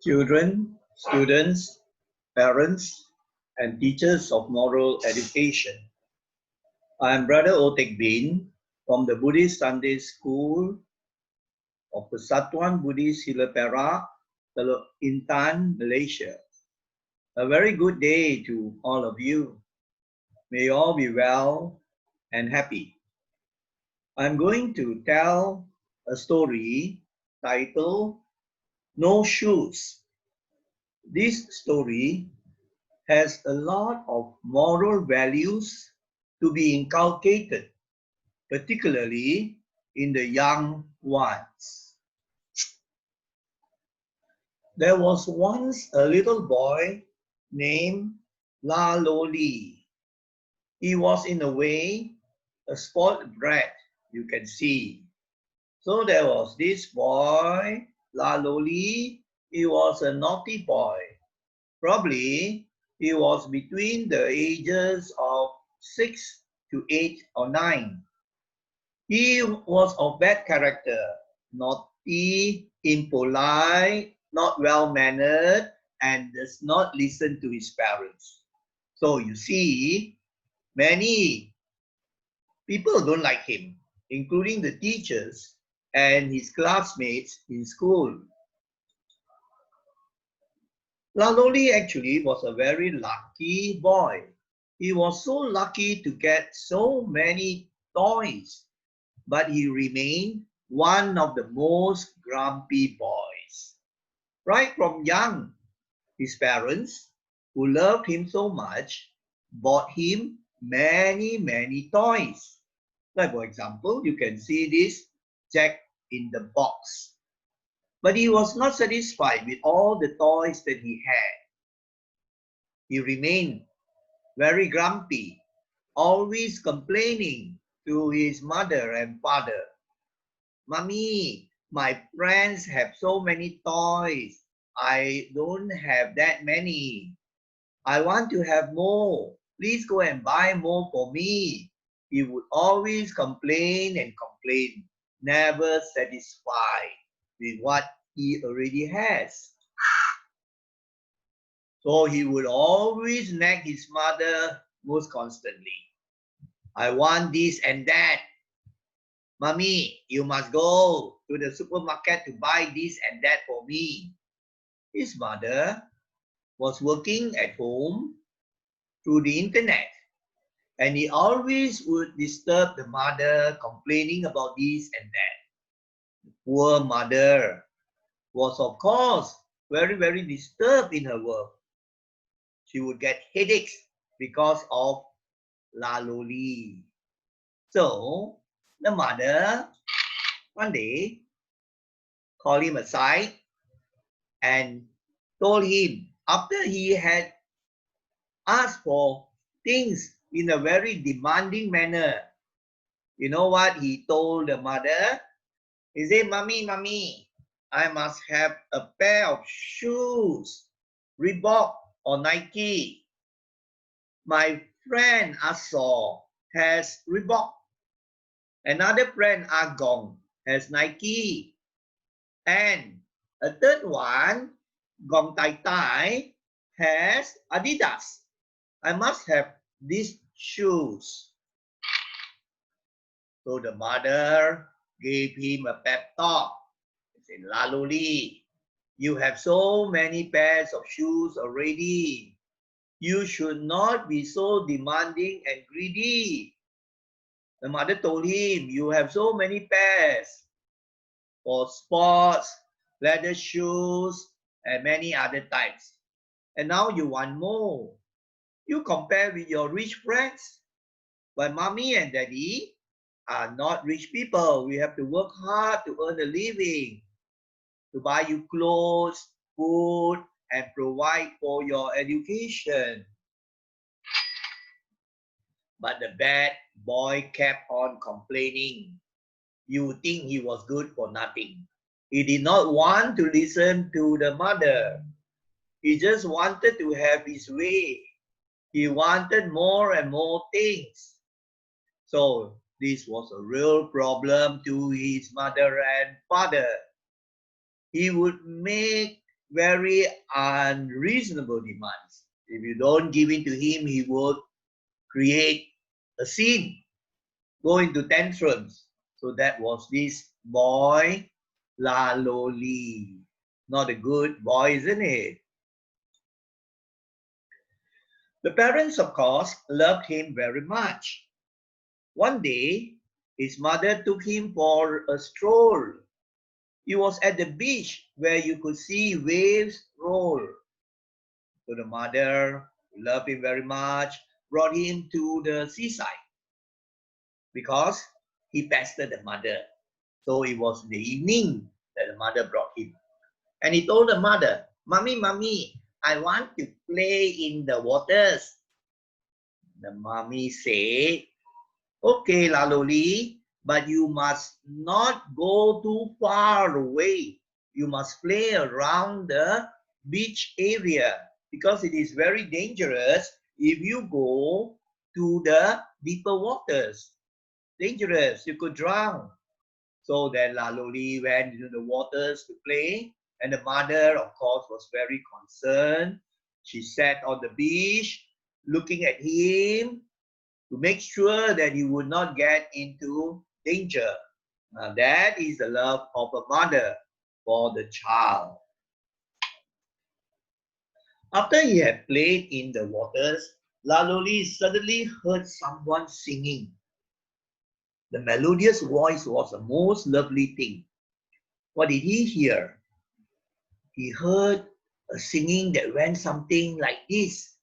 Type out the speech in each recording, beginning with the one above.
Children, students, parents, and teachers of moral education. I am Brother Otek Bin from the Buddhist Sunday School of Persatuan Buddhist Sila Perak, Teluk Intan, Malaysia. A very good day to all of you. May you all be well and happy. I'm going to tell a story titled No Shoes. This story has a lot of moral values to be inculcated, particularly in the young ones. There was once a little boy named La Loli. He was in a way a spoiled brat, you can see. So there was this boy, La Loli. He was a naughty boy. Probably he was between the ages of 6 to 8 or 9. He was of bad character, naughty, impolite, not well-mannered, and does not listen to his parents. So you see, many people don't like him, including the teachers and his classmates in school. Laloli actually was a very lucky boy. He was so lucky to get so many toys, but he remained one of the most grumpy boys. Right from young, his parents, who loved him so much, bought him many toys. Like for example, you can see this Jack in the Box. But he was not satisfied with all the toys that he had. He remained very grumpy, always complaining to his mother and father. Mommy, my friends have so many toys. I don't have that many. I want to have more. Please go and buy more for me. He would always complain and complain, never satisfied with what he already has. So he would always nag his mother most constantly. I want this and that. Mommy, you must go to the supermarket to buy this and that for me. His mother was working at home through the internet, and he always would disturb the mother, complaining about this and that. The poor mother was, of course, very disturbed in her work. She would get headaches because of La Loli. So the mother one day called him aside and told him, after he had asked for things in a very demanding manner, you know what he told the mother? He said, Mommy, I must have a pair of shoes, Reebok or Nike. My friend Aso has Reebok. Another friend Agong has Nike. And a third one, Gong Tai Tai, has Adidas. I must have these shoes. So the mother gave him a pep talk. He said, Laloli, you have so many pairs of shoes already. You should not be so demanding and greedy. The mother told him, you have so many pairs for sports, leather shoes, and many other types. And now you want more. You compare with your rich friends. But mommy and daddy are not rich people. We have to work hard to earn a living, to buy you clothes, food, and provide for your education. But the bad boy kept on complaining. You would think he was good for nothing. He did not want to listen to the mother. He just wanted to have his way. He wanted more and more things. So this was a real problem to his mother and father. He would make very unreasonable demands. If you don't give in to him, he would create a scene, go into tantrums. So that was this boy, La Loli. Not a good boy, isn't it? The parents, of course, loved him very much. One day, his mother took him for a stroll. He was at the beach where you could see waves roll. So the mother, who loved him very much, brought him to the seaside because he pestered the mother. So it was in the evening that the mother brought him. And he told the mother, Mommy, Mommy, I want to play in the waters. The mommy said, Okay, Laloli, but you must not go too far away. You must play around the beach area because it is very dangerous if you go to the deeper waters. Dangerous, you could drown. So then Laloli went into the waters to play, and the mother, of course, was very concerned. She sat on the beach looking at him to make sure that he would not get into danger. Now, that is the love of a mother for the child. After he had played in the waters, Laloli suddenly heard someone singing. The melodious voice was the most lovely thing. What did he hear? He heard a singing that went something like this.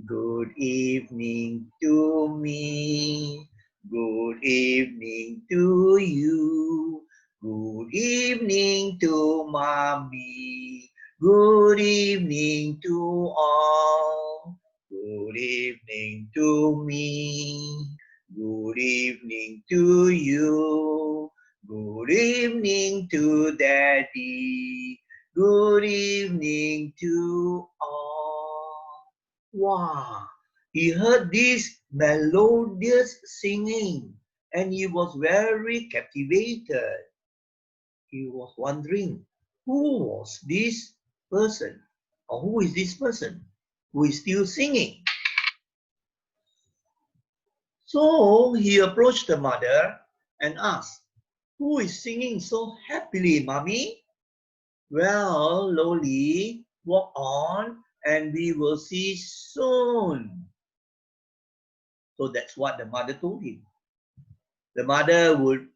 Good evening to me. Good evening to you. Good evening to mommy. Good evening to all. Good evening to me. Good evening to you. Good evening to daddy. Good evening to all. Wow! He heard this melodious singing and he was very captivated. He was wondering, who was this person? Or who is this person who is still singing? So he approached the mother and asked, Who is singing so happily, mommy? Well, Loli, walk on and we will see soon. So that's what the mother told him. The mother would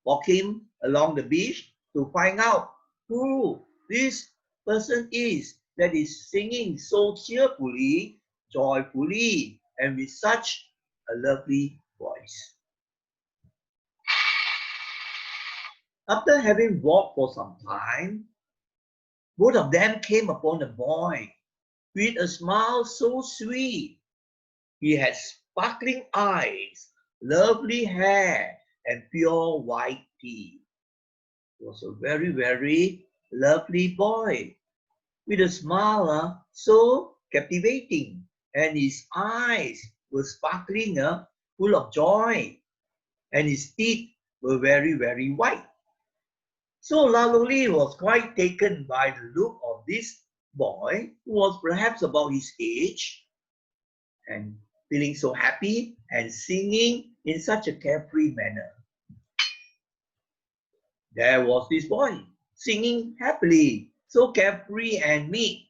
walk him along the beach to find out who this person is that is singing so cheerfully, joyfully, and with such a lovely voice. After having walked for some time, both of them came upon a boy with a smile so sweet. He had sparkling eyes, lovely hair, and pure white teeth. He was a very, very lovely boy with a smile so captivating, and his eyes were sparkling, full of joy, and his teeth were very, very white. So Laloli was quite taken by the look of this boy, who was perhaps about his age, and feeling so happy and singing in such a carefree manner. There was this boy singing happily, so carefree and meek.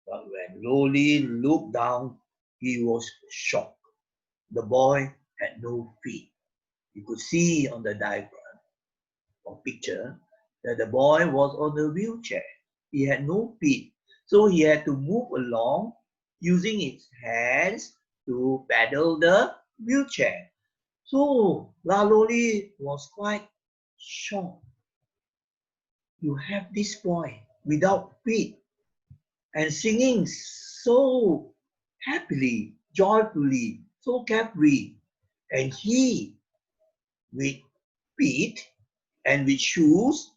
But when Loli looked down, he was shocked. The boy had no feet. You could see on the diagram or picture that the boy was on a wheelchair. He had no feet, so he had to move along using his hands to paddle the wheelchair. So Laloli was quite shocked. You have this boy without feet and singing so happily, joyfully, so carefree, and he with feet and with shoes,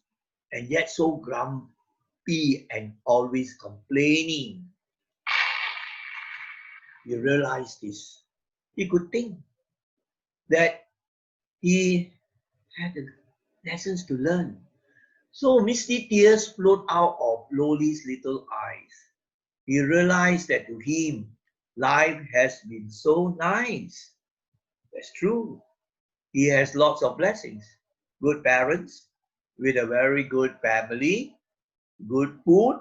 and yet so grumpy and always complaining. He realized this. He could think that he had lessons to learn. So misty tears flowed out of Loli's little eyes. He realized that to him, life has been so nice. That's true. He has lots of blessings. Good parents, with a very good family, good food,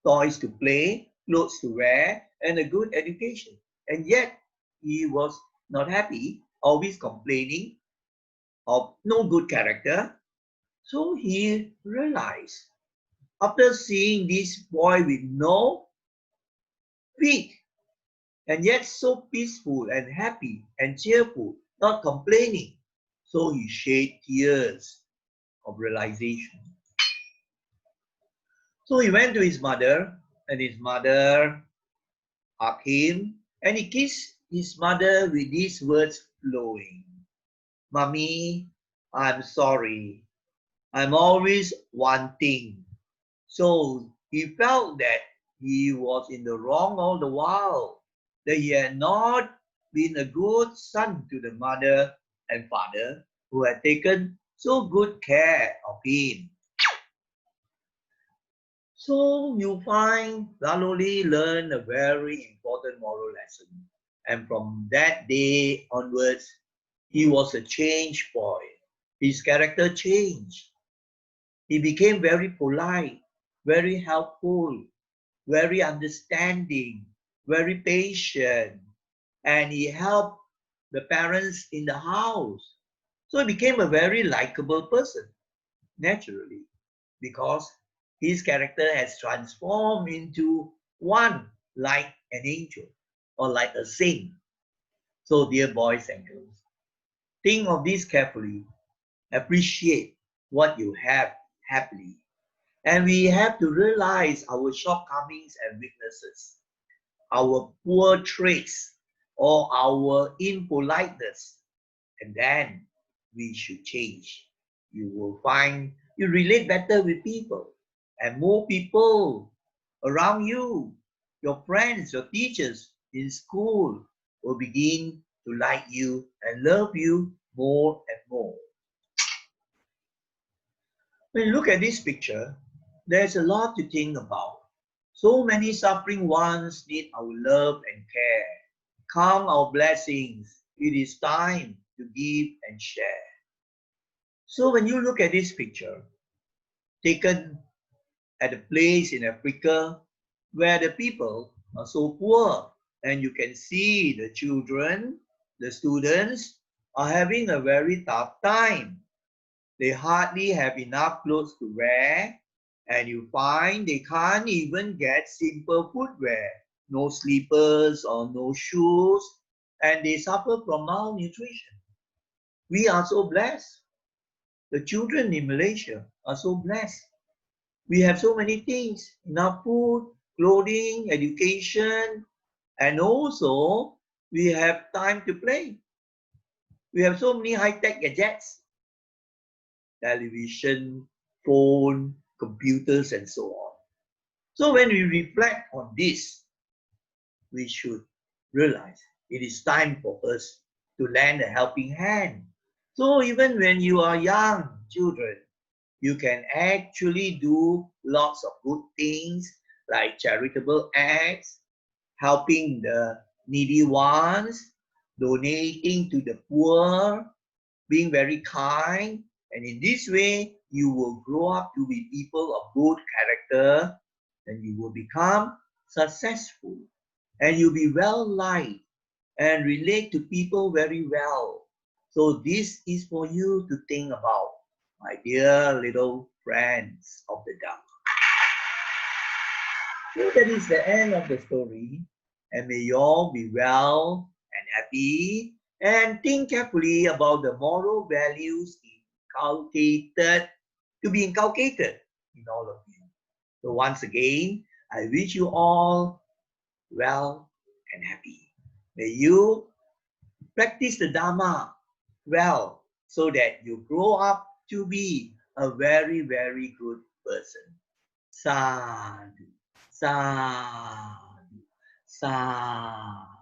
toys to play, clothes to wear, and a good education. And yet, he was not happy, always complaining of no good character. So he realized, after seeing this boy with no feet, and yet so peaceful and happy and cheerful, not complaining, so he shed tears of realization. So he went to his mother, and his mother hugged him, and he kissed his mother with these words flowing. Mommy, I'm sorry. I'm always wanting. So he felt that he was in the wrong all the while, that he had not been a good son to the mother and father who had taken so good care of him. So you find Laloli learned a very important moral lesson. And from that day onwards, he was a changed boy. His character changed. He became very polite, very helpful, very understanding, very patient, and he helped the parents in the house. So he became a very likable person, naturally, because his character has transformed into one like an angel or like a saint. So, dear boys and girls, think of this carefully, appreciate what you have happily, and we have to realize our shortcomings and weaknesses, our poor traits, or our impoliteness, and then we should change. You will find you relate better with people, and more people around you, your friends, your teachers in school will begin to like you and love you more and more. When you look at this picture, there's a lot to think about. So many suffering ones need our love and care. Count our blessings. It is time to give and share. So when you look at this picture, taken at a place in Africa where the people are so poor, and you can see the children, the students are having a very tough time. They hardly have enough clothes to wear, and you find they can't even get simple footwear, no slippers or no shoes, and they suffer from malnutrition. We are so blessed. The children in Malaysia are so blessed. We have so many things, enough food, clothing, education, and also we have time to play. We have so many high-tech gadgets, television, phone, computers, and so on. So when we reflect on this, we should realize it is time for us to lend a helping hand. So even when you are young children, you can actually do lots of good things like charitable acts, helping the needy ones, donating to the poor, being very kind, and in this way, you will grow up to be people of good character, and you will become successful, and you'll be well liked and relate to people very well. So this is for you to think about, my dear little friends of the Dharma. So that is the end of the story. And may you all be well and happy, and think carefully about the moral values inculcated to be inculcated in all of you. So once again, I wish you all well and happy. May you practice the Dharma well so that you grow up to be a very, very good person. Sadhu, sadhu, sadhu.